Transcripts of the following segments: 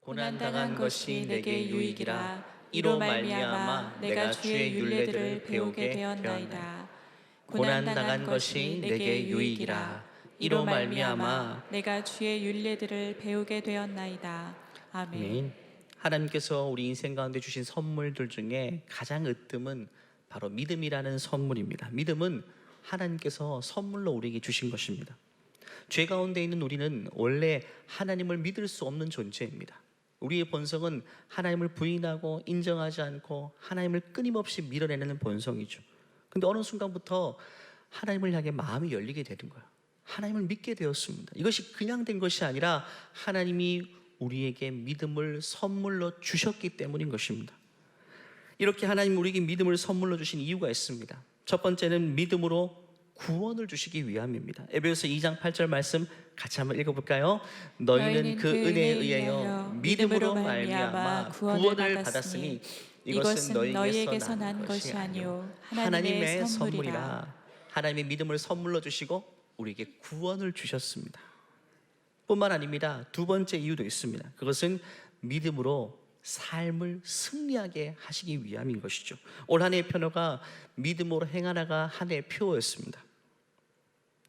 고난당한 것이 내게 유익이라. 이로 말미암아 내가 주의 율례들을 배우게 되었나이다. 고난당한 것이 내게 유익이라. 이로 말미암아 내가 주의 율례들을 배우게 되었나이다. 아멘. 아멘. 하나님께서 우리 인생 가운데 주신 선물들 중에 가장 으뜸은 바로 믿음이라는 선물입니다. 믿음은 하나님께서 선물로 우리에게 주신 것입니다. 죄 가운데 있는 우리는 원래 하나님을 믿을 수 없는 존재입니다. 우리의 본성은 하나님을 부인하고 인정하지 않고 하나님을 끊임없이 밀어내는 본성이죠. 근데 어느 순간부터 하나님을 향해 마음이 열리게 되는 거예요. 하나님을 믿게 되었습니다. 이것이 그냥 된 것이 아니라 하나님이 우리에게 믿음을 선물로 주셨기 때문인 것입니다. 이렇게 하나님 우리에게 믿음을 선물로 주신 이유가 있습니다. 첫 번째는 믿음으로 구원을 주시기 위함입니다. 에베소서 2장 8절 말씀 같이 한번 읽어볼까요? 너희는 그 은혜에 의하여 믿음으로 말미암아 구원을 받았으니 이것은 너희에게서 난 것이 아니요 하나님의 선물이라. 하나님의 믿음을 선물로 주시고 우리에게 구원을 주셨습니다. 뿐만 아닙니다. 두 번째 이유도 있습니다. 그것은 믿음으로 삶을 승리하게 하시기 위함인 것이죠. 올 한 해의 표어가 믿음으로 행하나가 한 해의 표어였습니다.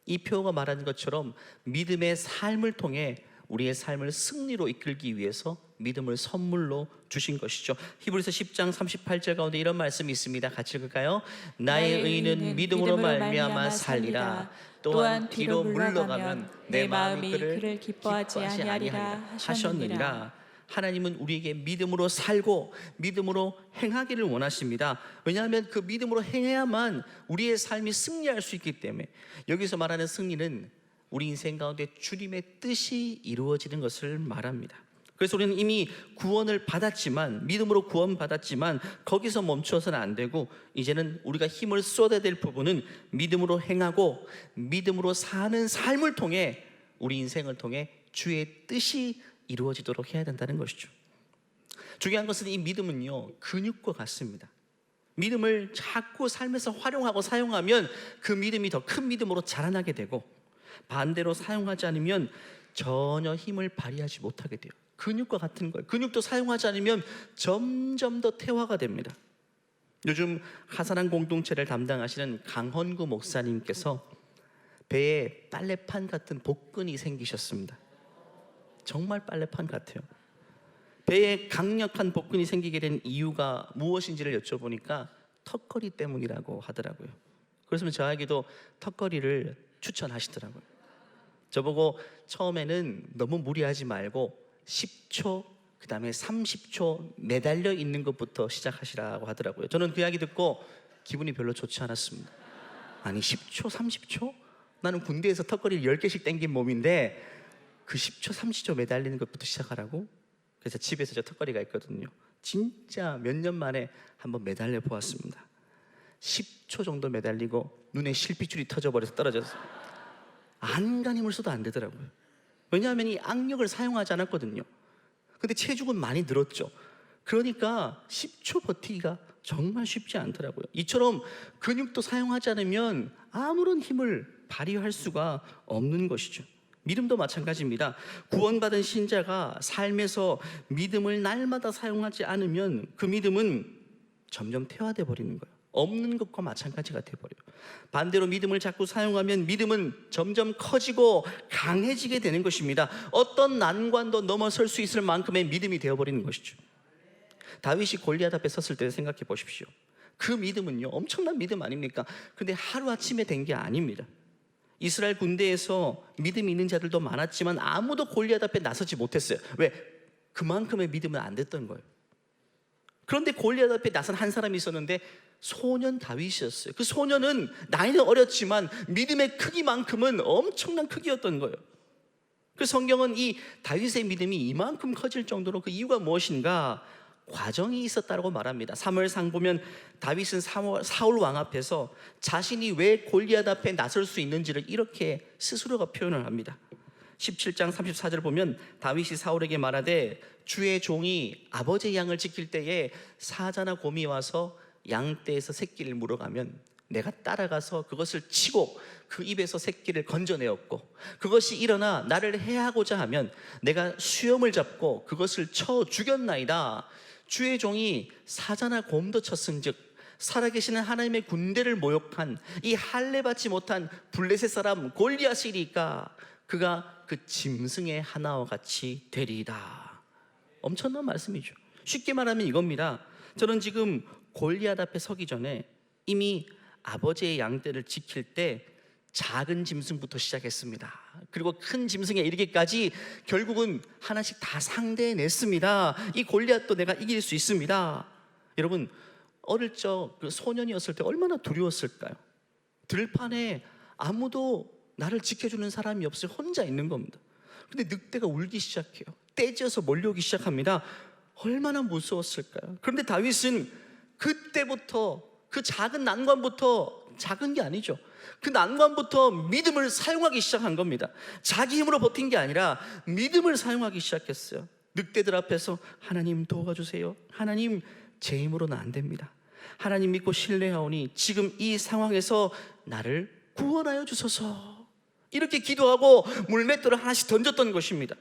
이 표어가 말하는 것처럼 믿음의 삶을 통해 우리의 삶을 승리로 이끌기 위해서 믿음을 선물로 주신 것이죠. 히브리서 10장 38절 가운데 이런 말씀이 있습니다. 같이 읽을까요? 나의 의는 믿음으로 말미암아 살리라. 또한 뒤로 물러가면 내 마음이 그를 기뻐하지 아니하리라 하셨느니라. 하나님은 우리에게 믿음으로 살고 믿음으로 행하기를 원하십니다. 왜냐하면 그 믿음으로 행해야만 우리의 삶이 승리할 수 있기 때문에. 여기서 말하는 승리는 우리 인생 가운데 주님의 뜻이 이루어지는 것을 말합니다. 그래서 우리는 이미 구원을 받았지만, 믿음으로 구원받았지만 거기서 멈춰서는 안 되고 이제는 우리가 힘을 쏟아야 될 부분은 믿음으로 행하고 믿음으로 사는 삶을 통해 우리 인생을 통해 주의 뜻이 이루어지도록 해야 된다는 것이죠. 중요한 것은 이 믿음은요, 근육과 같습니다. 믿음을 자꾸 삶에서 활용하고 사용하면 그 믿음이 더 큰 믿음으로 자라나게 되고, 반대로 사용하지 않으면 전혀 힘을 발휘하지 못하게 돼요. 근육과 같은 거예요. 근육도 사용하지 않으면 점점 더 퇴화가 됩니다. 요즘 하산한 공동체를 담당하시는 강헌구 목사님께서 배에 빨래판 같은 복근이 생기셨습니다. 정말 빨래판 같아요. 배에 강력한 복근이 생기게 된 이유가 무엇인지를 여쭤보니까 턱걸이 때문이라고 하더라고요. 그래서 저에게도 턱걸이를 추천하시더라고요. 저보고 처음에는 너무 무리하지 말고 10초, 그 다음에 30초 매달려 있는 것부터 시작하시라고 하더라고요. 저는 그 이야기 듣고 기분이 별로 좋지 않았습니다. 아니 10초, 30초? 나는 군대에서 턱걸이를 10개씩 당긴 몸인데 그 10초, 30초 매달리는 것부터 시작하라고? 그래서 집에서 저 턱걸이가 있거든요. 진짜 몇 년 만에 한번 매달려 보았습니다. 10초 정도 매달리고 눈에 실핏줄이 터져버려서 떨어졌어요. 안간힘을 써도 안 되더라고요. 왜냐하면 이 악력을 사용하지 않았거든요. 근데 체중은 많이 늘었죠. 그러니까 10초 버티기가 정말 쉽지 않더라고요. 이처럼 근육도 사용하지 않으면 아무런 힘을 발휘할 수가 없는 것이죠. 믿음도 마찬가지입니다. 구원받은 신자가 삶에서 믿음을 날마다 사용하지 않으면 그 믿음은 점점 퇴화돼 버리는 거예요. 없는 것과 마찬가지가 돼버려요. 반대로 믿음을 자꾸 사용하면 믿음은 점점 커지고 강해지게 되는 것입니다. 어떤 난관도 넘어설 수 있을 만큼의 믿음이 되어버리는 것이죠. 다윗이 골리앗 앞에 섰을 때 생각해 보십시오. 그 믿음은요, 엄청난 믿음 아닙니까? 근데 하루아침에 된 게 아닙니다. 이스라엘 군대에서 믿음이 있는 자들도 많았지만 아무도 골리앗 앞에 나서지 못했어요. 왜? 그만큼의 믿음은 안 됐던 거예요. 그런데 골리앗 앞에 나선 한 사람이 있었는데 소년 다윗이었어요. 그 소년은 나이는 어렸지만 믿음의 크기만큼은 엄청난 크기였던 거예요. 그 성경은 이 다윗의 믿음이 이만큼 커질 정도로 그 이유가 무엇인가 과정이 있었다고 말합니다. 사무엘상 보면 다윗은 사울 왕 앞에서 자신이 왜 골리앗 앞에 나설 수 있는지를 이렇게 스스로가 표현을 합니다. 17장 34절 보면 다윗이 사울에게 말하되 주의 종이 아버지의 양을 지킬 때에 사자나 곰이 와서 양떼에서 새끼를 물어가면 내가 따라가서 그것을 치고 그 입에서 새끼를 건져내었고, 그것이 일어나 나를 해하고자 하면 내가 수염을 잡고 그것을 쳐 죽였나이다. 주의 종이 사자나 곰도 쳤은즉 살아계시는 하나님의 군대를 모욕한 이 할례 받지 못한 블레셋 사람 골리앗이리까 그가 그 짐승의 하나와 같이 되리이다. 엄청난 말씀이죠. 쉽게 말하면 이겁니다. 저는 지금 골리앗 앞에 서기 전에 이미 아버지의 양떼를 지킬 때 작은 짐승부터 시작했습니다. 그리고 큰 짐승에 이르기까지 결국은 하나씩 다 상대해냈습니다. 이 골리앗도 내가 이길 수 있습니다. 여러분, 어릴 적 그 소년이었을 때 얼마나 두려웠을까요? 들판에 아무도 나를 지켜주는 사람이 없어요. 혼자 있는 겁니다. 근데 늑대가 울기 시작해요. 떼지어서 몰려오기 시작합니다. 얼마나 무서웠을까요? 그런데 다윗은 그때부터, 그 작은 난관부터, 작은 게 아니죠, 그 난관부터 믿음을 사용하기 시작한 겁니다. 자기 힘으로 버틴 게 아니라 믿음을 사용하기 시작했어요. 늑대들 앞에서 하나님 도와주세요. 하나님, 제 힘으로는 안 됩니다. 하나님 믿고 신뢰하오니 지금 이 상황에서 나를 구원하여 주소서. 이렇게 기도하고 물맷돌을 하나씩 던졌던 것입니다.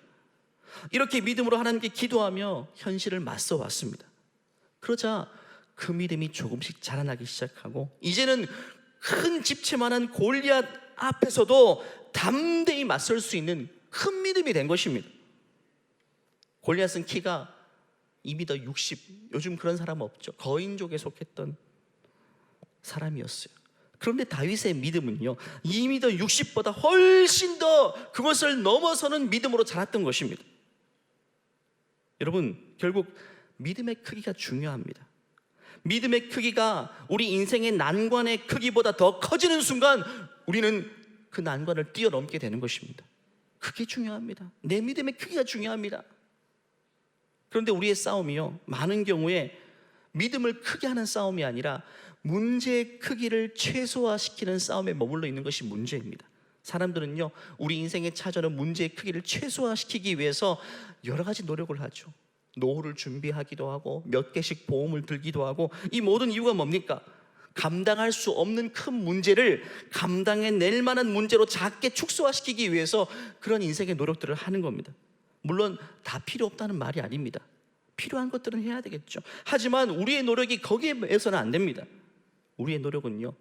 이렇게 믿음으로 하나님께 기도하며 현실을 맞서 왔습니다. 그러자 그 믿음이 조금씩 자라나기 시작하고 이제는 큰 집채만한 골리앗 앞에서도 담대히 맞설 수 있는 큰 믿음이 된 것입니다. 골리앗은 키가 2m 60, 요즘 그런 사람 없죠. 거인족에 속했던 사람이었어요. 그런데 다윗의 믿음은요, 2m 60보다 훨씬 더 그것을 넘어서는 믿음으로 자랐던 것입니다. 여러분, 결국 믿음의 크기가 중요합니다. 믿음의 크기가 우리 인생의 난관의 크기보다 더 커지는 순간 우리는 그 난관을 뛰어넘게 되는 것입니다. 그게 중요합니다. 내 믿음의 크기가 중요합니다. 그런데 우리의 싸움이요, 많은 경우에 믿음을 크게 하는 싸움이 아니라 문제의 크기를 최소화시키는 싸움에 머물러 있는 것이 문제입니다. 사람들은요, 우리 인생에 찾아오는 문제의 크기를 최소화시키기 위해서 여러 가지 노력을 하죠. 노후를 준비하기도 하고 몇 개씩 보험을 들기도 하고, 이 모든 이유가 뭡니까? 감당할 수 없는 큰 문제를 감당해낼 만한 문제로 작게 축소화시키기 위해서 그런 인생의 노력들을 하는 겁니다. 물론 다 필요 없다는 말이 아닙니다. 필요한 것들은 해야 되겠죠. 하지만 우리의 노력이 거기에서는 안 됩니다. 우리의 노력은요,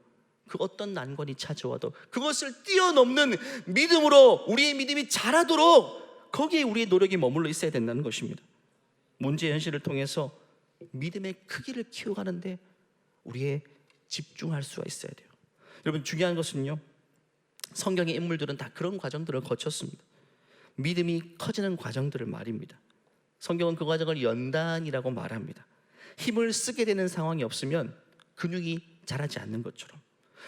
그 어떤 난관이 찾아와도 그것을 뛰어넘는 믿음으로 우리의 믿음이 자라도록 거기에 우리의 노력이 머물러 있어야 된다는 것입니다. 문제 현실을 통해서 믿음의 크기를 키워가는데 우리의 집중할 수가 있어야 돼요. 여러분, 중요한 것은요, 성경의 인물들은 다 그런 과정들을 거쳤습니다. 믿음이 커지는 과정들을 말입니다. 성경은 그 과정을 연단이라고 말합니다. 힘을 쓰게 되는 상황이 없으면 근육이 자라지 않는 것처럼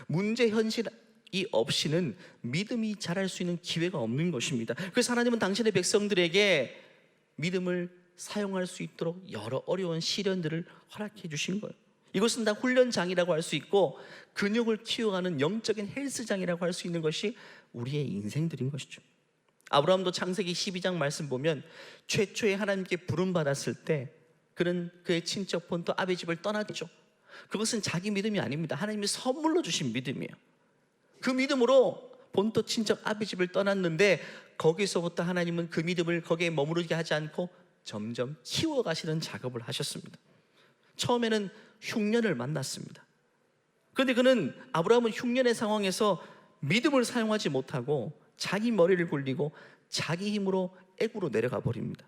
문제 현실이 없이는 믿음이 자랄 수 있는 기회가 없는 것입니다. 그래서 하나님은 당신의 백성들에게 믿음을 사용할 수 있도록 여러 어려운 시련들을 허락해 주신 거예요. 이것은 다 훈련장이라고 할 수 있고 근육을 키워가는 영적인 헬스장이라고 할 수 있는 것이 우리의 인생들인 것이죠. 아브라함도 창세기 12장 말씀 보면 최초에 하나님께 부름받았을 때 그는 그의 친척 본토 아비 집을 떠났죠. 그것은 자기 믿음이 아닙니다. 하나님이 선물로 주신 믿음이에요. 그 믿음으로 본토 친척 아비 집을 떠났는데 거기서부터 하나님은 그 믿음을 거기에 머무르게 하지 않고 점점 키워가시는 작업을 하셨습니다. 처음에는 흉년을 만났습니다. 그런데 그는, 아브라함은 흉년의 상황에서 믿음을 사용하지 못하고 자기 머리를 굴리고 자기 힘으로 애구로 내려가 버립니다.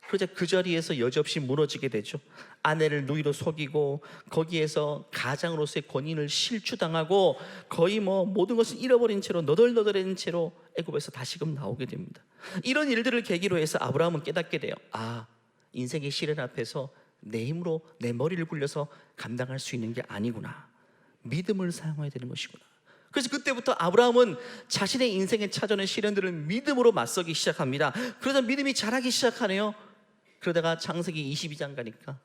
그러자 그 자리에서 여지없이 무너지게 되죠. 아내를 누이로 속이고 거기에서 가장으로서의 권위를 실추당하고 거의 모든 것을 잃어버린 채로 너덜너덜한 채로 애굽에서 다시금 나오게 됩니다. 이런 일들을 계기로 해서 아브라함은 깨닫게 돼요. 아, 인생의 시련 앞에서 내 힘으로 내 머리를 굴려서 감당할 수 있는 게 아니구나. 믿음을 사용해야 되는 것이구나. 그래서 그때부터 아브라함은 자신의 인생에 찾아오는 시련들을 믿음으로 맞서기 시작합니다. 그러다 믿음이 자라기 시작하네요. 그러다가 창세기 22장 가니까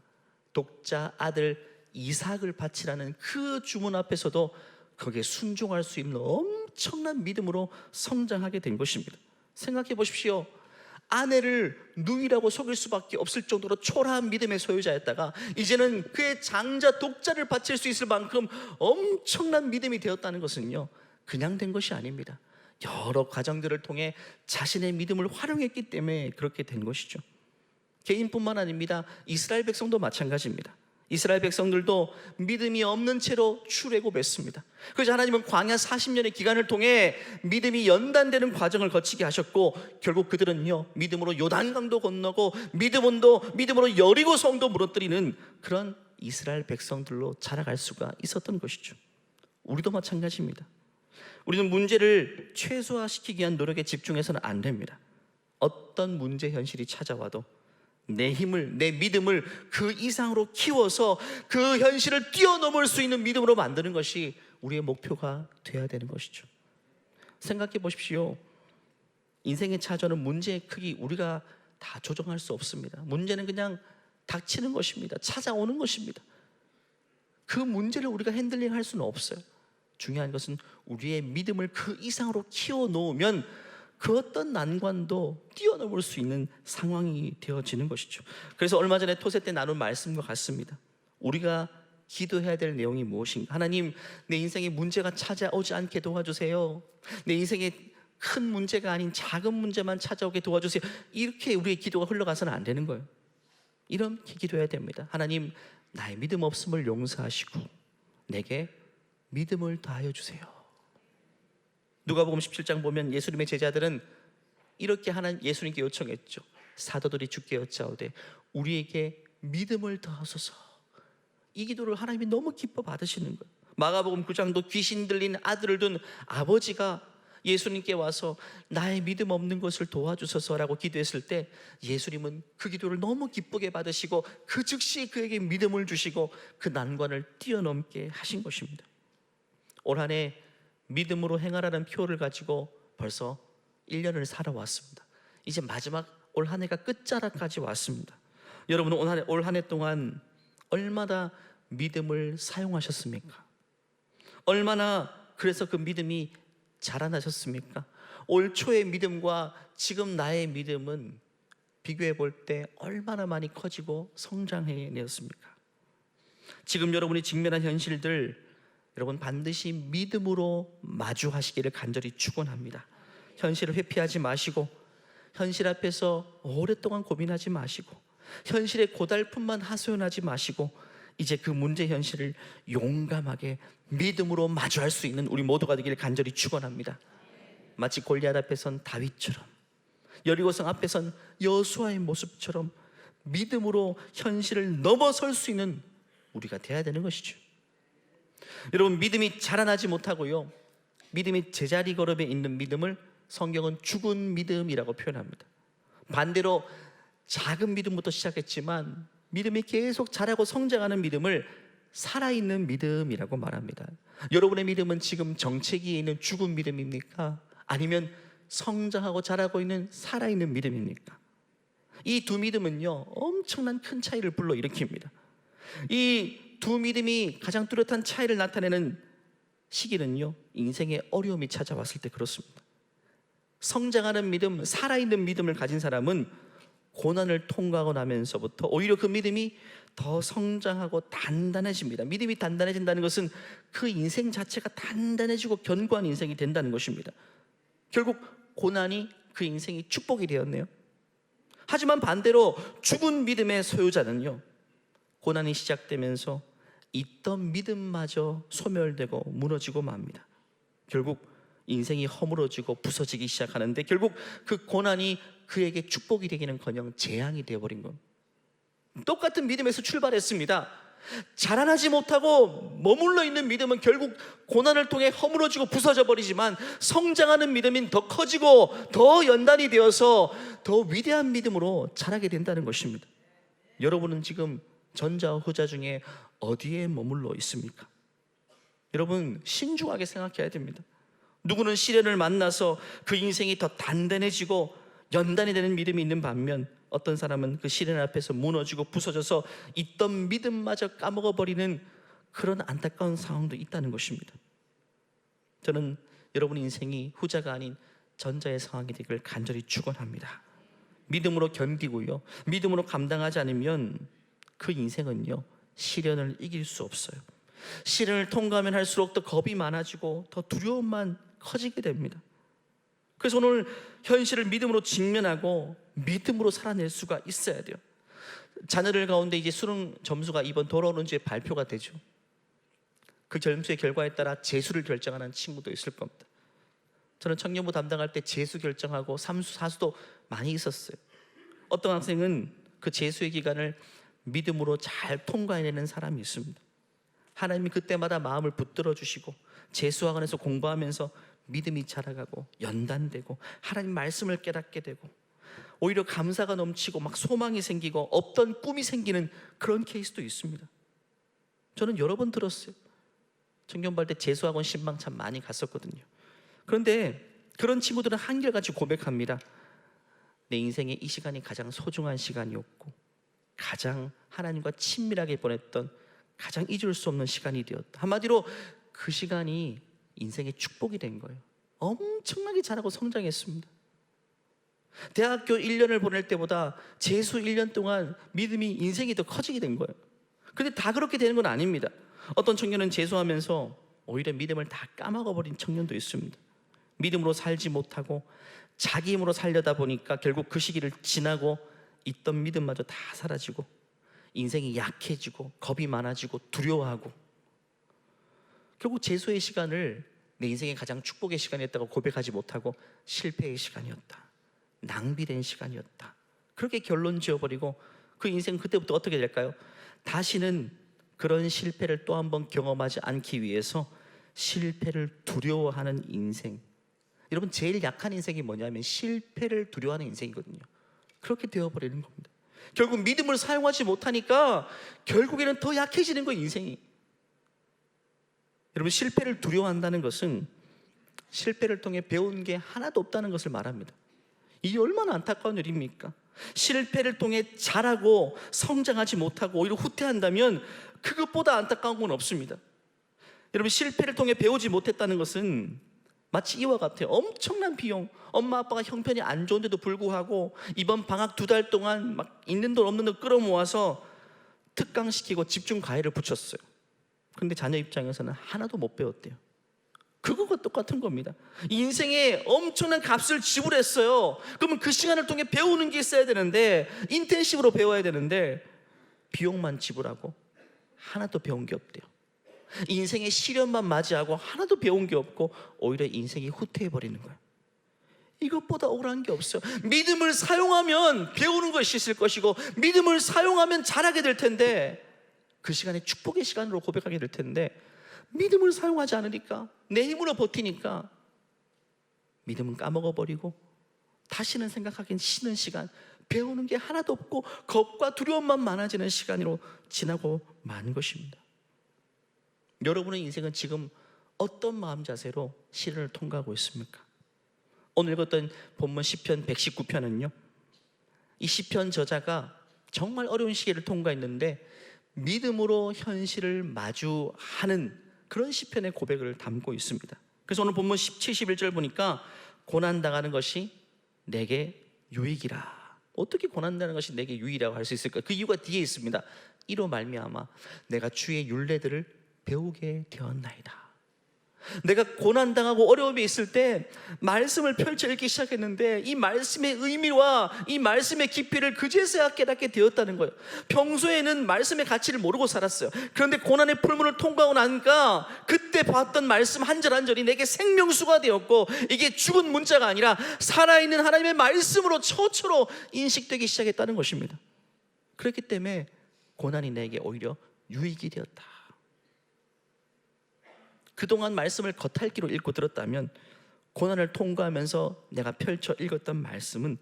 독자 아들 이삭을 바치라는 그 주문 앞에서도 거기에 순종할 수 있는 엄청난 믿음으로 성장하게 된 것입니다. 생각해 보십시오. 아내를 누이라고 속일 수밖에 없을 정도로 초라한 믿음의 소유자였다가 이제는 그의 장자 독자를 바칠 수 있을 만큼 엄청난 믿음이 되었다는 것은요, 그냥 된 것이 아닙니다. 여러 과정들을 통해 자신의 믿음을 활용했기 때문에 그렇게 된 것이죠. 개인뿐만 아닙니다. 이스라엘 백성도 마찬가지입니다. 이스라엘 백성들도 믿음이 없는 채로 출애굽했습니다. 그래서 하나님은 광야 40년의 기간을 통해 믿음이 연단되는 과정을 거치게 하셨고, 결국 그들은요, 믿음으로 요단강도 건너고 믿음으로 여리고 성도 무너뜨리는 그런 이스라엘 백성들로 자라갈 수가 있었던 것이죠. 우리도 마찬가지입니다. 우리는 문제를 최소화시키기 위한 노력에 집중해서는 안 됩니다. 어떤 문제 현실이 찾아와도 내 힘을, 내 믿음을 그 이상으로 키워서 그 현실을 뛰어넘을 수 있는 믿음으로 만드는 것이 우리의 목표가 되어야 되는 것이죠. 생각해 보십시오. 인생에 찾아오는 문제의 크기 우리가 다 조정할 수 없습니다. 문제는 그냥 닥치는 것입니다. 찾아오는 것입니다. 그 문제를 우리가 핸들링할 수는 없어요. 중요한 것은 우리의 믿음을 그 이상으로 키워놓으면 그 어떤 난관도 뛰어넘을 수 있는 상황이 되어지는 것이죠. 그래서 얼마 전에 토세 때 나눈 말씀과 같습니다. 우리가 기도해야 될 내용이 무엇인가? 하나님, 내 인생에 문제가 찾아오지 않게 도와주세요. 내 인생에 큰 문제가 아닌 작은 문제만 찾아오게 도와주세요. 이렇게 우리의 기도가 흘러가서는 안 되는 거예요. 이렇게 기도해야 됩니다. 하나님, 나의 믿음 없음을 용서하시고 내게 믿음을 더하여 주세요. 누가복음 17장 보면 예수님의 제자들은 이렇게 예수님께 요청했죠. 사도들이 주께 여짜오되 우리에게 믿음을 더하소서. 이 기도를 하나님이 너무 기뻐 받으시는 거예요. 마가복음 9장도 귀신 들린 아들을 둔 아버지가 예수님께 와서 나의 믿음 없는 것을 도와주소서라고 기도했을 때 예수님은 그 기도를 너무 기쁘게 받으시고 그 즉시 그에게 믿음을 주시고 그 난관을 뛰어넘게 하신 것입니다. 올 한 해 믿음으로 행하라는 표를 가지고 벌써 1년을 살아왔습니다. 이제 마지막 올 한 해가 끝자락까지 왔습니다. 여러분은 올 한 해 동안 얼마나 믿음을 사용하셨습니까? 얼마나 그래서 그 믿음이 자라나셨습니까? 올 초의 믿음과 지금 나의 믿음은 비교해 볼 때 얼마나 많이 커지고 성장해내었습니까? 지금 여러분이 직면한 현실들, 여러분 반드시 믿음으로 마주하시기를 간절히 축원합니다. 현실을 회피하지 마시고, 현실 앞에서 오랫동안 고민하지 마시고, 현실의 고달픔만 하소연하지 마시고, 이제 그 문제 현실을 용감하게 믿음으로 마주할 수 있는 우리 모두가 되기를 간절히 축원합니다. 마치 골리앗 앞에선 다윗처럼, 여리고성 앞에선 여호수아의 모습처럼 믿음으로 현실을 넘어설 수 있는 우리가 돼야 되는 것이죠. 여러분, 믿음이 자라나지 못하고요, 믿음이 제자리 걸음에 있는 믿음을 성경은 죽은 믿음이라고 표현합니다. 반대로 작은 믿음부터 시작했지만 믿음이 계속 자라고 성장하는 믿음을 살아있는 믿음이라고 말합니다. 여러분의 믿음은 지금 정체기에 있는 죽은 믿음입니까? 아니면 성장하고 자라고 있는 살아있는 믿음입니까? 이 두 믿음은요, 엄청난 큰 차이를 불러일으킵니다. 이 두 믿음이 가장 뚜렷한 차이를 나타내는 시기는요, 인생의 어려움이 찾아왔을 때 그렇습니다. 성장하는 믿음, 살아있는 믿음을 가진 사람은 고난을 통과하고 나면서부터 오히려 그 믿음이 더 성장하고 단단해집니다. 믿음이 단단해진다는 것은 그 인생 자체가 단단해지고 견고한 인생이 된다는 것입니다. 결국 고난이 그 인생이 축복이 되었네요. 하지만 반대로 죽은 믿음의 소유자는요, 고난이 시작되면서 있던 믿음마저 소멸되고 무너지고 맙니다. 결국 인생이 허물어지고 부서지기 시작하는데, 결국 그 고난이 그에게 축복이 되기는커녕 재앙이 되어버린 겁니다. 똑같은 믿음에서 출발했습니다. 자라나지 못하고 머물러 있는 믿음은 결국 고난을 통해 허물어지고 부서져 버리지만, 성장하는 믿음인 더 커지고 더 연단이 되어서 더 위대한 믿음으로 자라게 된다는 것입니다. 여러분은 지금 전자와 후자 중에 어디에 머물러 있습니까? 여러분, 신중하게 생각해야 됩니다. 누구는 시련을 만나서 그 인생이 더 단단해지고 연단이 되는 믿음이 있는 반면, 어떤 사람은 그 시련 앞에서 무너지고 부서져서 있던 믿음마저 까먹어버리는 그런 안타까운 상황도 있다는 것입니다. 저는 여러분의 인생이 후자가 아닌 전자의 상황이 되기를 간절히 축원합니다. 믿음으로 견디고요, 믿음으로 감당하지 않으면 그 인생은요, 시련을 이길 수 없어요. 시련을 통과하면 할수록 더 겁이 많아지고 더 두려움만 커지게 됩니다. 그래서 오늘 현실을 믿음으로 직면하고 믿음으로 살아낼 수가 있어야 돼요. 자녀들 가운데 이제 수능 점수가 이번 돌아오는 주에 발표가 되죠. 그 점수의 결과에 따라 재수를 결정하는 친구도 있을 겁니다. 저는 청년부 담당할 때 재수 결정하고 삼수, 사수도 많이 있었어요. 어떤 학생은 그 재수의 기간을 믿음으로 잘 통과해내는 사람이 있습니다. 하나님이 그때마다 마음을 붙들어 주시고 재수학원에서 공부하면서 믿음이 자라가고 연단되고 하나님 말씀을 깨닫게 되고 오히려 감사가 넘치고 막 소망이 생기고 없던 꿈이 생기는 그런 케이스도 있습니다. 저는 여러 번 들었어요. 청년부 할 때 재수학원 신방 참 많이 갔었거든요. 그런데 그런 친구들은 한결같이 고백합니다. 내 인생에 이 시간이 가장 소중한 시간이었고 가장 하나님과 친밀하게 보냈던 가장 잊을 수 없는 시간이 되었다. 한마디로 그 시간이 인생의 축복이 된 거예요. 엄청나게 잘하고 성장했습니다. 대학교 1년을 보낼 때보다 재수 1년 동안 믿음이 인생이 더 커지게 된 거예요. 그런데 다 그렇게 되는 건 아닙니다. 어떤 청년은 재수하면서 오히려 믿음을 다 까먹어버린 청년도 있습니다. 믿음으로 살지 못하고 자기 힘으로 살려다 보니까 결국 그 시기를 지나고 있던 믿음마저 다 사라지고 인생이 약해지고 겁이 많아지고 두려워하고 결국 재수의 시간을 내 인생의 가장 축복의 시간이었다고 고백하지 못하고 실패의 시간이었다, 낭비된 시간이었다, 그렇게 결론 지어버리고 그 인생은 그때부터 어떻게 될까요? 다시는 그런 실패를 또 한 번 경험하지 않기 위해서 실패를 두려워하는 인생. 여러분, 제일 약한 인생이 뭐냐면 실패를 두려워하는 인생이거든요. 그렇게 되어버리는 겁니다. 결국 믿음을 사용하지 못하니까 결국에는 더 약해지는 거예요, 인생이. 여러분, 실패를 두려워한다는 것은 실패를 통해 배운 게 하나도 없다는 것을 말합니다. 이게 얼마나 안타까운 일입니까? 실패를 통해 자라고 성장하지 못하고 오히려 후퇴한다면 그것보다 안타까운 건 없습니다. 여러분, 실패를 통해 배우지 못했다는 것은 마치 이와 같아요. 엄청난 비용, 엄마 아빠가 형편이 안 좋은데도 불구하고 이번 방학 2달 동안 막 있는 돈 없는 돈 끌어모아서 특강시키고 집중 과외를 붙였어요. 그런데 자녀 입장에서는 하나도 못 배웠대요. 그거가 똑같은 겁니다. 인생에 엄청난 값을 지불했어요. 그러면 그 시간을 통해 배우는 게 있어야 되는데, 인텐시브로 배워야 되는데 비용만 지불하고 하나도 배운 게 없대요. 인생의 시련만 맞이하고 하나도 배운 게 없고 오히려 인생이 후퇴해버리는 거예요. 이것보다 억울한 게 없어요. 믿음을 사용하면 배우는 것이 있을 것이고 믿음을 사용하면 잘하게 될 텐데, 그 시간에 축복의 시간으로 고백하게 될 텐데 믿음을 사용하지 않으니까, 내 힘으로 버티니까 믿음은 까먹어버리고 다시는 생각하기는 싫은 시간, 배우는 게 하나도 없고 겁과 두려움만 많아지는 시간으로 지나고 만 것입니다. 여러분의 인생은 지금 어떤 마음 자세로 시련을 통과하고 있습니까? 오늘 읽었던 본문 시편 119편은요, 이 시편 저자가 정말 어려운 시기를 통과했는데 믿음으로 현실을 마주하는 그런 시편의 고백을 담고 있습니다. 그래서 오늘 본문 71절 보니까 고난당하는 것이 내게 유익이라. 어떻게 고난당하는 것이 내게 유익이라고 할 수 있을까? 그 이유가 뒤에 있습니다. 이로 말미암아 내가 주의 율례들을 배우게 되었나이다. 내가 고난당하고 어려움이 있을 때 말씀을 펼쳐 읽기 시작했는데 이 말씀의 의미와 이 말씀의 깊이를 그제서야 깨닫게 되었다는 거예요. 평소에는 말씀의 가치를 모르고 살았어요. 그런데 고난의 풀문을 통과하고 나니까 그때 봤던 말씀 한 절 한 절이 내게 생명수가 되었고, 이게 죽은 문자가 아니라 살아있는 하나님의 말씀으로 처처로 인식되기 시작했다는 것입니다. 그렇기 때문에 고난이 내게 오히려 유익이 되었다. 그동안 말씀을 겉핥기로 읽고 들었다면 고난을 통과하면서 내가 펼쳐 읽었던 말씀은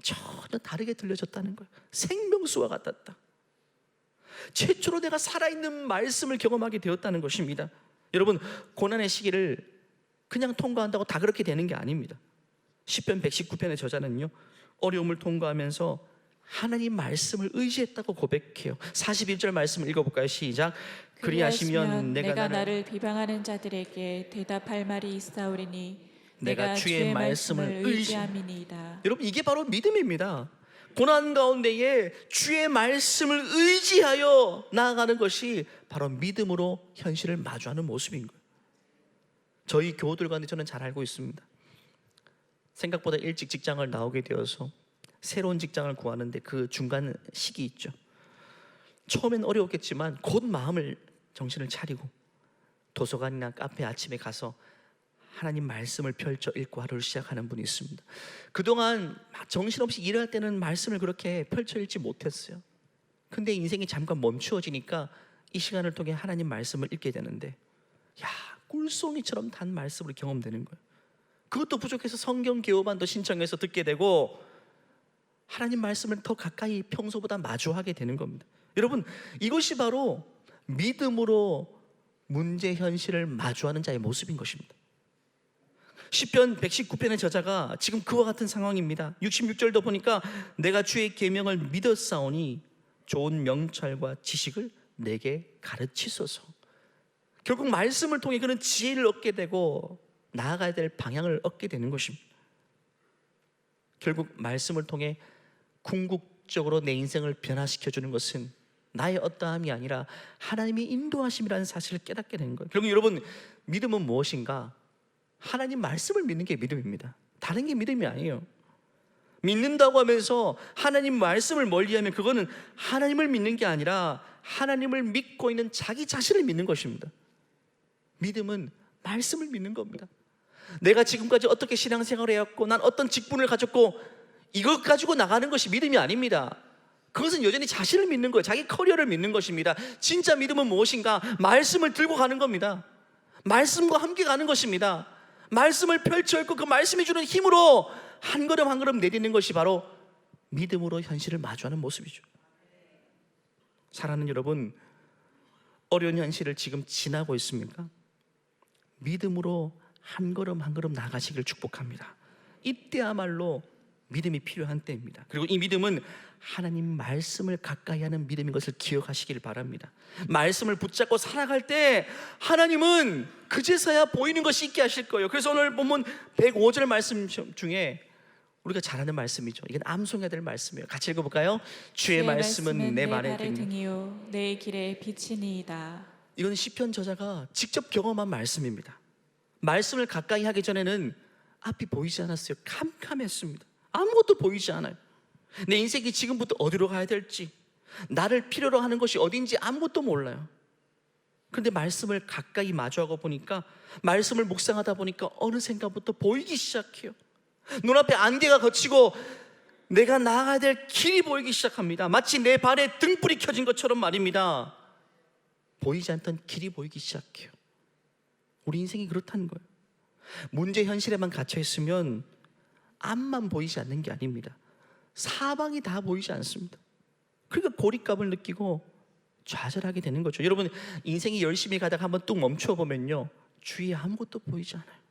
전혀 다르게 들려졌다는 거예요. 생명수와 같았다. 최초로 내가 살아있는 말씀을 경험하게 되었다는 것입니다. 여러분, 고난의 시기를 그냥 통과한다고 다 그렇게 되는 게 아닙니다. 시편 119편의 저자는요, 어려움을 통과하면서 하나님 말씀을 의지했다고 고백해요. 41절 말씀을 읽어볼까요? 시작. 그리하시면 내가 나를 비방하는 자들에게 대답할 말이 있사오리니 내가 주의 말씀을 의지함이니이다. 여러분, 이게 바로 믿음입니다. 고난 가운데에 주의 말씀을 의지하여 나아가는 것이 바로 믿음으로 현실을 마주하는 모습인 거예요. 저희 교우들 가운데 저는 잘 알고 있습니다. 생각보다 일찍 직장을 나오게 되어서 새로운 직장을 구하는데 그 중간 시기 있죠. 처음엔 어려웠겠지만 곧 정신을 차리고 도서관이나 카페 아침에 가서 하나님 말씀을 펼쳐 읽고 하루를 시작하는 분이 있습니다. 그동안 정신없이 일할 때는 말씀을 그렇게 펼쳐 읽지 못했어요. 근데 인생이 잠깐 멈추어지니까 이 시간을 통해 하나님 말씀을 읽게 되는데 꿀송이처럼 단 말씀으로 경험되는 거예요. 그것도 부족해서 성경 개호반도 신청해서 듣게 되고 하나님 말씀을 더 가까이 평소보다 마주하게 되는 겁니다. 여러분, 이것이 바로 믿음으로 문제 현실을 마주하는 자의 모습인 것입니다. 시편 119편의 저자가 지금 그와 같은 상황입니다. 66절도 보니까 내가 주의 계명을 믿었사오니 좋은 명찰과 지식을 내게 가르치소서. 결국 말씀을 통해 그는 지혜를 얻게 되고 나아가야 될 방향을 얻게 되는 것입니다. 결국 말씀을 통해 궁극적으로 내 인생을 변화시켜주는 것은 나의 어떠함이 아니라 하나님의 인도하심이라는 사실을 깨닫게 되는 거예요. 결국 여러분, 믿음은 무엇인가? 하나님 말씀을 믿는 게 믿음입니다. 다른 게 믿음이 아니에요. 믿는다고 하면서 하나님 말씀을 멀리하면 그거는 하나님을 믿는 게 아니라 하나님을 믿고 있는 자기 자신을 믿는 것입니다. 믿음은 말씀을 믿는 겁니다. 내가 지금까지 어떻게 신앙생활을 해왔고 난 어떤 직분을 가졌고 이것 가지고 나가는 것이 믿음이 아닙니다. 그것은 여전히 자신을 믿는 거예요. 자기 커리어를 믿는 것입니다. 진짜 믿음은 무엇인가? 말씀을 들고 가는 겁니다. 말씀과 함께 가는 것입니다. 말씀을 펼쳐 읽고 그 말씀이 주는 힘으로 한 걸음 한 걸음 내딛는 것이 바로 믿음으로 현실을 마주하는 모습이죠. 사랑하는 여러분, 어려운 현실을 지금 지나고 있습니까? 믿음으로 한 걸음 한 걸음 나가시길 축복합니다. 이때야말로 믿음이 필요한 때입니다. 그리고 이 믿음은 하나님 말씀을 가까이 하는 믿음인 것을 기억하시길 바랍니다. 말씀을 붙잡고 살아갈 때 하나님은 그제서야 보이는 것이 있게 하실 거예요. 그래서 오늘 본문 105절 말씀 중에 우리가 잘 아는 말씀이죠. 이건 암송해야 될 말씀이에요. 같이 읽어볼까요? 주의 말씀은 내 발의 등이요 내 길의 빛이니이다. 이건 시편 저자가 직접 경험한 말씀입니다. 말씀을 가까이 하기 전에는 앞이 보이지 않았어요. 캄캄했습니다. 아무것도 보이지 않아요. 내 인생이 지금부터 어디로 가야 될지, 나를 필요로 하는 것이 어딘지 아무것도 몰라요. 그런데 말씀을 가까이 마주하고 보니까, 말씀을 묵상하다 보니까 어느샌가부터 보이기 시작해요. 눈앞에 안개가 걷히고 내가 나아가야 될 길이 보이기 시작합니다. 마치 내 발에 등불이 켜진 것처럼 말입니다. 보이지 않던 길이 보이기 시작해요. 우리 인생이 그렇다는 거예요. 문제 현실에만 갇혀 있으면 앞만 보이지 않는 게 아닙니다. 사방이 다 보이지 않습니다. 그러니까 고립감을 느끼고 좌절하게 되는 거죠. 여러분, 인생이 열심히 가다가 한번 뚝 멈춰 보면요, 주위에 아무것도 보이지 않아요.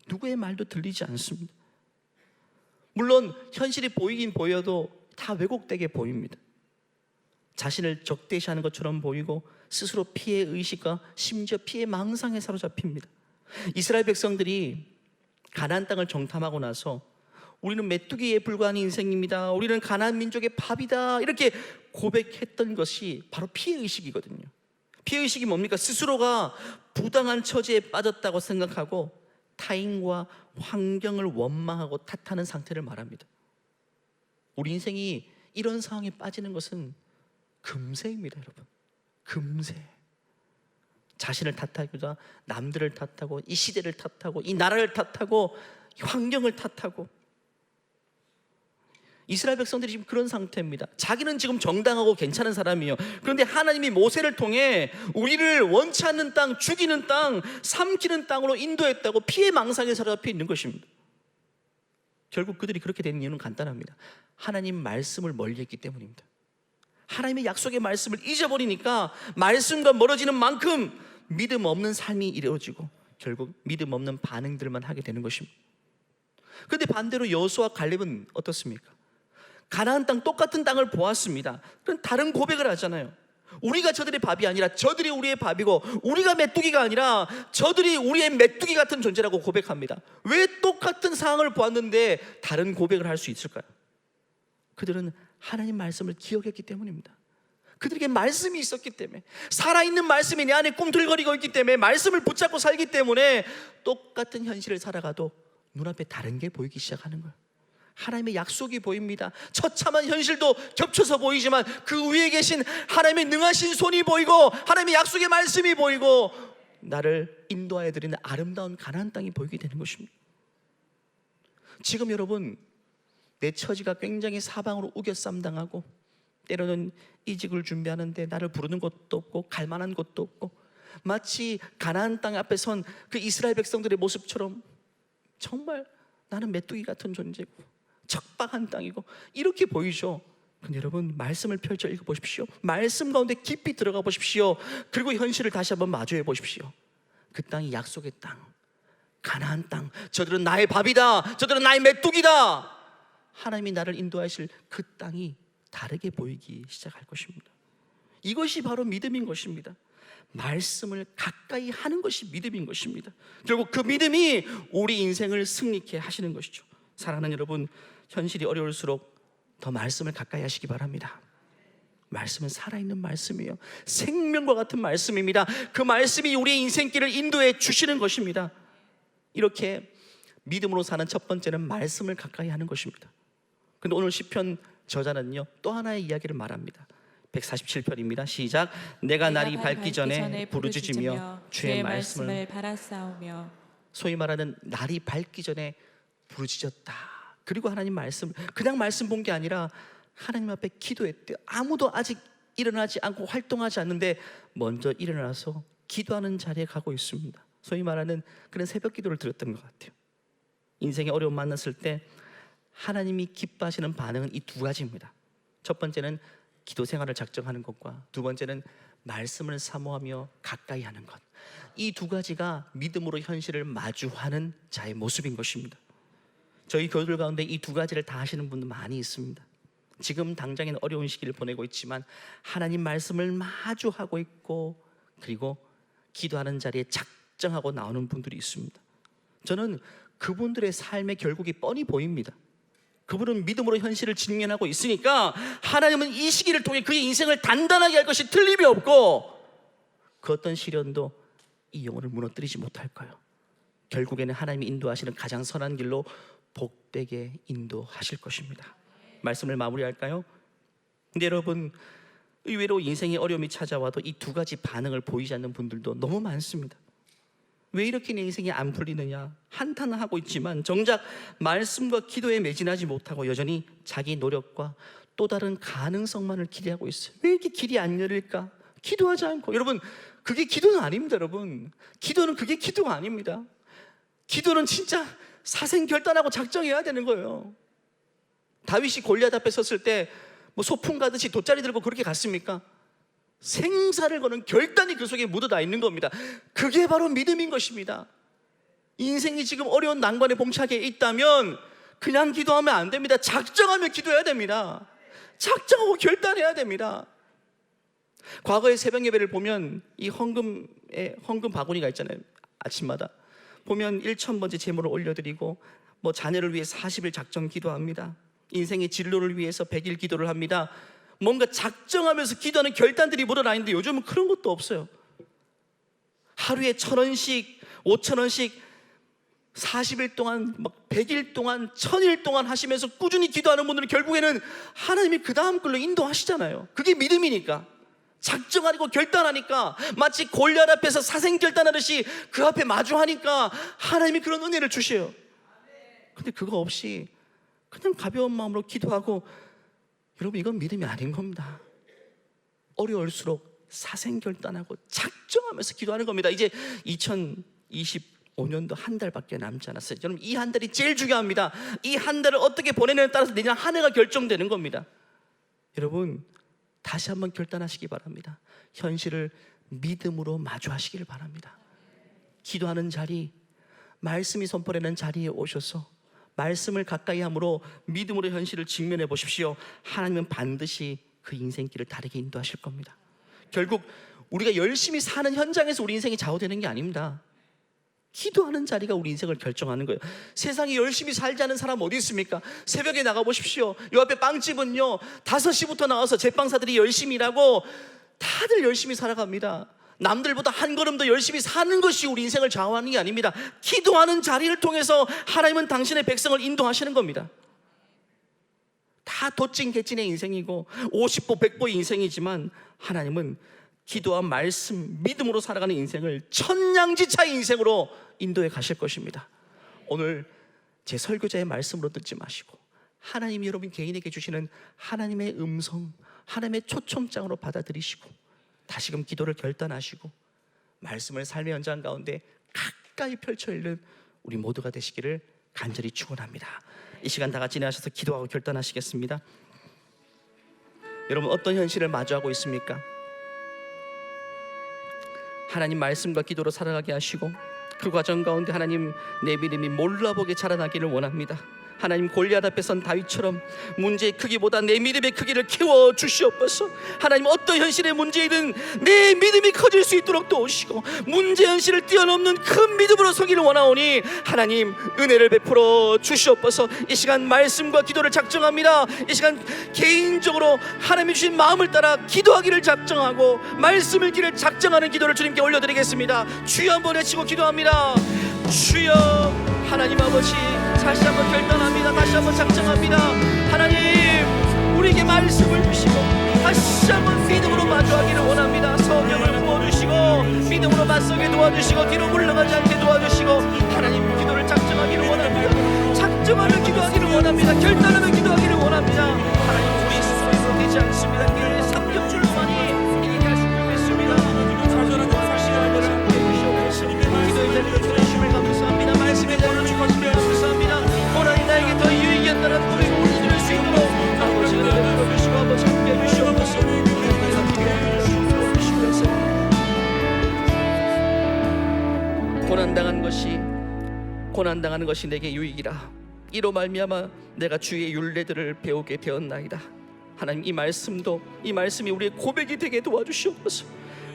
누구의 말도 들리지 않습니다. 물론 현실이 보이긴 보여도 다 왜곡되게 보입니다. 자신을 적대시하는 것처럼 보이고 스스로 피해 의식과 심지어 피해 망상에 사로잡힙니다. 이스라엘 백성들이 가나안 땅을 정탐하고 나서 우리는 메뚜기에 불과한 인생입니다, 우리는 가나안 민족의 밥이다, 이렇게 고백했던 것이 바로 피해 의식이거든요. 피해 의식이 뭡니까? 스스로가 부당한 처지에 빠졌다고 생각하고 타인과 환경을 원망하고 탓하는 상태를 말합니다. 우리 인생이 이런 상황에 빠지는 것은 금세입니다, 여러분. 금세. 자신을 탓하기보다 남들을 탓하고 이 시대를 탓하고 이 나라를 탓하고 환경을 탓하고. 이스라엘 백성들이 지금 그런 상태입니다. 자기는 지금 정당하고 괜찮은 사람이에요. 그런데 하나님이 모세를 통해 우리를 원치 않는 땅, 죽이는 땅, 삼키는 땅으로 인도했다고 피해 망상에 사로잡혀 있는 것입니다. 결국 그들이 그렇게 된 이유는 간단합니다. 하나님 말씀을 멀리했기 때문입니다. 하나님의 약속의 말씀을 잊어버리니까 말씀과 멀어지는 만큼 믿음 없는 삶이 이루어지고 결국 믿음 없는 반응들만 하게 되는 것입니다. 그런데 반대로 여호수아와 갈렙은 어떻습니까? 가나안 땅, 똑같은 땅을 보았습니다. 그럼 다른 고백을 하잖아요. 우리가 저들의 밥이 아니라 저들이 우리의 밥이고, 우리가 메뚜기가 아니라 저들이 우리의 메뚜기 같은 존재라고 고백합니다. 왜 똑같은 상황을 보았는데 다른 고백을 할 수 있을까요? 그들은 하나님 말씀을 기억했기 때문입니다. 그들에게 말씀이 있었기 때문에, 살아있는 말씀이 내 안에 꿈틀거리고 있기 때문에, 말씀을 붙잡고 살기 때문에 똑같은 현실을 살아가도 눈앞에 다른 게 보이기 시작하는 거예요. 하나님의 약속이 보입니다. 처참한 현실도 겹쳐서 보이지만 그 위에 계신 하나님의 능하신 손이 보이고 하나님의 약속의 말씀이 보이고 나를 인도하여 드리는 아름다운 가나안 땅이 보이게 되는 것입니다. 지금 여러분, 내 처지가 굉장히 사방으로 우겨쌈당하고 때로는 이직을 준비하는데 나를 부르는 곳도 없고 갈 만한 곳도 없고, 마치 가나안 땅 앞에 선 그 이스라엘 백성들의 모습처럼 정말 나는 메뚜기 같은 존재고 척박한 땅이고 이렇게 보이죠. 근데 여러분, 말씀을 펼쳐 읽어보십시오. 말씀 가운데 깊이 들어가 보십시오. 그리고 현실을 다시 한번 마주해 보십시오. 그 땅이 약속의 땅, 가나안 땅. 저들은 나의 밥이다, 저들은 나의 메뚜기다. 하나님이 나를 인도하실 그 땅이 다르게 보이기 시작할 것입니다. 이것이 바로 믿음인 것입니다. 말씀을 가까이 하는 것이 믿음인 것입니다. 결국 그 믿음이 우리 인생을 승리케 하시는 것이죠. 사랑하는 여러분, 현실이 어려울수록 더 말씀을 가까이 하시기 바랍니다. 말씀은 살아있는 말씀이에요. 생명과 같은 말씀입니다. 그 말씀이 우리의 인생길을 인도해 주시는 것입니다. 이렇게 믿음으로 사는 첫 번째는 말씀을 가까이 하는 것입니다. 근데 오늘 시편 저자는요, 또 하나의 이야기를 말합니다. 147편입니다. 시작. 내가 날이 밝기 전에 부르짖으며 주의 말씀을 바라싸우며. 소위 말하는 날이 밝기 전에 부르짖었다. 그리고 하나님 말씀, 그냥 말씀 본 게 아니라 하나님 앞에 기도했대요. 아무도 아직 일어나지 않고 활동하지 않는데 먼저 일어나서 기도하는 자리에 가고 있습니다. 소위 말하는 그런 새벽 기도를 드렸던 것 같아요. 인생의 어려움 만났을 때 하나님이 기뻐하시는 반응은 이 두 가지입니다. 첫 번째는 기도 생활을 작정하는 것과 두 번째는 말씀을 사모하며 가까이 하는 것. 이 두 가지가 믿음으로 현실을 마주하는 자의 모습인 것입니다. 저희 교우들 가운데 이 두 가지를 다 하시는 분들 많이 있습니다. 지금 당장에는 어려운 시기를 보내고 있지만 하나님 말씀을 마주하고 있고 그리고 기도하는 자리에 작정하고 나오는 분들이 있습니다. 저는 그분들의 삶의 결국이 뻔히 보입니다. 그분은 믿음으로 현실을 직면하고 있으니까 하나님은 이 시기를 통해 그의 인생을 단단하게 할 것이 틀림이 없고 그 어떤 시련도 이 영혼을 무너뜨리지 못할 거예요. 결국에는 하나님이 인도하시는 가장 선한 길로 복되게 인도하실 것입니다. 말씀을 마무리할까요? 근데 여러분, 의외로 인생의 어려움이 찾아와도 이 두 가지 반응을 보이지 않는 분들도 너무 많습니다. 왜 이렇게 내 인생이 안 풀리느냐 한탄을 하고 있지만 정작 말씀과 기도에 매진하지 못하고 여전히 자기 노력과 또 다른 가능성만을 기대하고 있어요. 왜 이렇게 길이 안 열릴까? 기도하지 않고. 여러분, 그게 기도는 아닙니다. 여러분, 기도는 그게 기도가 아닙니다. 기도는 진짜 사생결단하고 작정해야 되는 거예요. 다윗이 골리앗 앞에 섰을 때 뭐 소풍 가듯이 돗자리 들고 그렇게 갔습니까? 생사를 거는 결단이 그 속에 묻어나 있는 겁니다. 그게 바로 믿음인 것입니다. 인생이 지금 어려운 난관에 봉착해 있다면 그냥 기도하면 안 됩니다. 작정하며 기도해야 됩니다. 작정하고 결단해야 됩니다. 과거의 새벽 예배를 보면 이 헌금 바구니가 있잖아요. 아침마다 보면 1,000번째 제물을 올려드리고 뭐 자녀를 위해 40일 작정 기도합니다. 인생의 진로를 위해서 100일 기도를 합니다. 뭔가 작정하면서 기도하는 결단들이 묻어나 있는데 요즘은 그런 것도 없어요. 하루에 1,000원씩 5,000원씩 40일 동안 막 100일 동안 1,000일 동안 하시면서 꾸준히 기도하는 분들은 결국에는 하나님이 그 다음 걸로 인도하시잖아요. 그게 믿음이니까. 작정하고 결단하니까 마치 골리앗 앞에서 사생결단하듯이 그 앞에 마주하니까 하나님이 그런 은혜를 주셔요. 근데 그거 없이 그냥 가벼운 마음으로 기도하고, 여러분, 이건 믿음이 아닌 겁니다. 어려울수록 사생결단하고 작정하면서 기도하는 겁니다. 이제 2025년도 한 달밖에 남지 않았어요. 여러분, 이 한 달이 제일 중요합니다. 이 한 달을 어떻게 보내느냐에 따라서 내년 한 해가 결정되는 겁니다. 여러분, 다시 한번 결단하시기 바랍니다. 현실을 믿음으로 마주하시기를 바랍니다. 기도하는 자리, 말씀이 선포되는 자리에 오셔서 말씀을 가까이 함으로 믿음으로 현실을 직면해 보십시오. 하나님은 반드시 그 인생길을 다르게 인도하실 겁니다. 결국 우리가 열심히 사는 현장에서 우리 인생이 좌우되는 게 아닙니다. 기도하는 자리가 우리 인생을 결정하는 거예요. 세상에 열심히 살지 않은 사람 어디 있습니까? 새벽에 나가보십시오. 요 앞에 빵집은요 5시부터 나와서 제빵사들이 열심히 일하고 다들 열심히 살아갑니다. 남들보다 한 걸음 더 열심히 사는 것이 우리 인생을 좌우하는 게 아닙니다. 기도하는 자리를 통해서 하나님은 당신의 백성을 인도하시는 겁니다. 다 도찐개찐의 인생이고 50보 100보의 인생이지만 하나님은 기도와 말씀, 믿음으로 살아가는 인생을 천냥지차의 인생으로 인도해 가실 것입니다. 오늘 제 설교자의 말씀으로 듣지 마시고 하나님이 여러분 개인에게 주시는 하나님의 음성, 하나님의 초청장으로 받아들이시고 다시금 기도를 결단하시고 말씀을 삶의 현장 가운데 가까이 펼쳐 읽는 우리 모두가 되시기를 간절히 축원합니다. 이 시간 다 같이 일어나셔서 기도하고 결단하시겠습니다. 여러분 어떤 현실을 마주하고 있습니까? 하나님 말씀과 기도로 살아가게 하시고 그 과정 가운데 하나님 내 믿음이 몰라보게 자라나기를 원합니다. 하나님 골리앗 앞에 선 다윗처럼 문제의 크기보다 내 믿음의 크기를 키워 주시옵소서. 하나님 어떤 현실의 문제이든 내 믿음이 커질 수 있도록 도우시고 문제 현실을 뛰어넘는 큰 믿음으로 서기를 원하오니 하나님 은혜를 베풀어 주시옵소서. 이 시간 말씀과 기도를 작정합니다. 이 시간 개인적으로 하나님이 주신 마음을 따라 기도하기를 작정하고 말씀 읽기를 작정하는 기도를 주님께 올려드리겠습니다. 주여 한번 외치고 기도합니다. 주여 하나님 아버지 다시 한번 결단합니다. 다시 한번 작정합니다. 하나님 우리에게 말씀을 주시고 다시 한번 믿음으로 마주하기를 원합니다. 성령을 부어주시고 믿음으로 맞서게 도와주시고 뒤로 물러가지 않게 도와주시고 하나님 기도를 작정하기를 원합니다. 작정하는 기도하기를 원합니다. 결단하는 기도하기를 원합니다. 하나님 우리 스스로 되지 않습니다. 그 삼겹줄만이 이기게 하실 줄 믿습니다. 사절하고 사시는 것을 함께 해주시옵소서. 기도의 자리를 주님을 감사합니다. 말씀의 자리를 주님을 감사합니다. 고난이 나에게 더 유익이었다는 고백을 올려드릴 수 있도록 아버지가 베풀어 주시고 아버지 함께 해주시옵소서. 고난당하는 것이 내게 유익이라. 이로 말미암아 내가 주의 율례들을 배우게 되었나이다. 하나님 이 말씀이 우리의 고백이 되게 도와주시옵소서.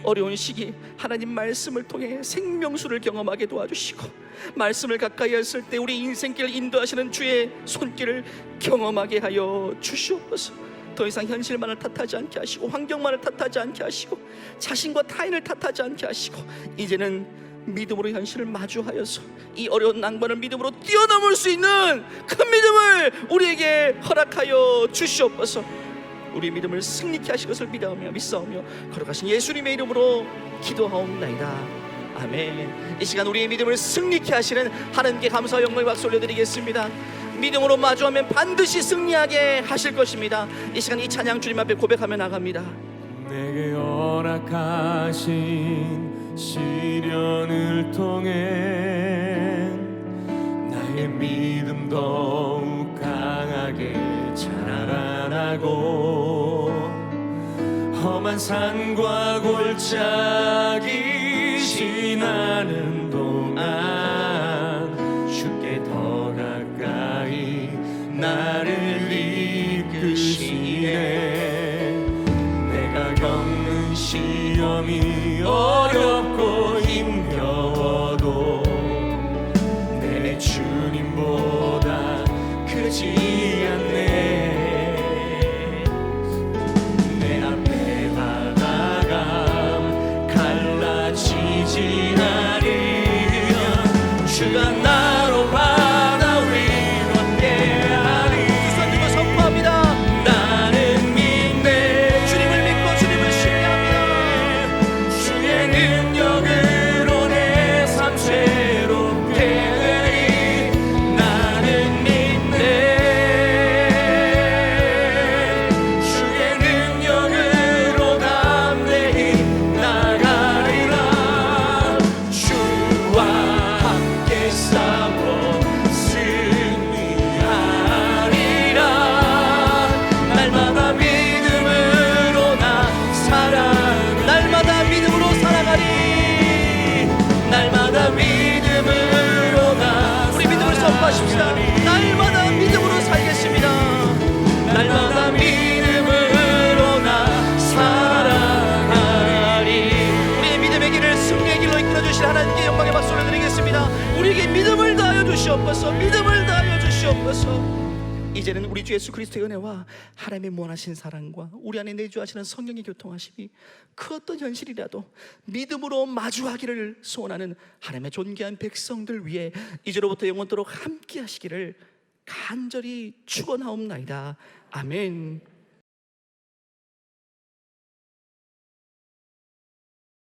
어려운 시기 하나님 말씀을 통해 생명수를 경험하게 도와주시고 말씀을 가까이 했을 때 우리 인생길을 인도하시는 주의 손길을 경험하게 하여 주시옵소서. 더 이상 현실만을 탓하지 않게 하시고 환경만을 탓하지 않게 하시고 자신과 타인을 탓하지 않게 하시고 이제는 믿음으로 현실을 마주하여서 이 어려운 낭만을 믿음으로 뛰어넘을 수 있는 큰 믿음을 우리에게 허락하여 주시옵소서. 우리 믿음을 승리케 하실 것을 믿사오며 걸어가신 예수님의 이름으로 기도하옵나이다. 아멘. 이 시간 우리의 믿음을 승리케 하시는 하나님께 감사와 영광의 박수 올려드리겠습니다. 믿음으로 마주하면 반드시 승리하게 하실 것입니다. 이 시간 이 찬양 주님 앞에 고백하며 나갑니다. 내게 허락하신 시련을 통해 나의 믿음 더욱 강하게 자라나고 험한 산과 골짜기 지나는 동안 주께 더 가까이 나를 이끄시네. 내가 겪는 시험이 어렵고 힘겨워도 내 주님보다 크지 않네. 내 앞에 바다가 갈라지지 않으면 주가 나로 바다 위로 함께하리. 두 손 들고 선포합니다. 나는 믿네. 주님을 믿고 주님을 신뢰합니다. 주의 능력으로 내 삶 새롭게 되리. 나는 믿네. 이제는 우리 주 예수 그리스도의 은혜와 하나님의 무한하신 사랑과 우리 안에 내주하시는 성령의 교통하심이 그 어떤 현실이라도 믿음으로 마주하기를 소원하는 하나님의 존귀한 백성들 위해 이제로부터 영원토록 함께 하시기를 간절히 축원하옵나이다. 아멘.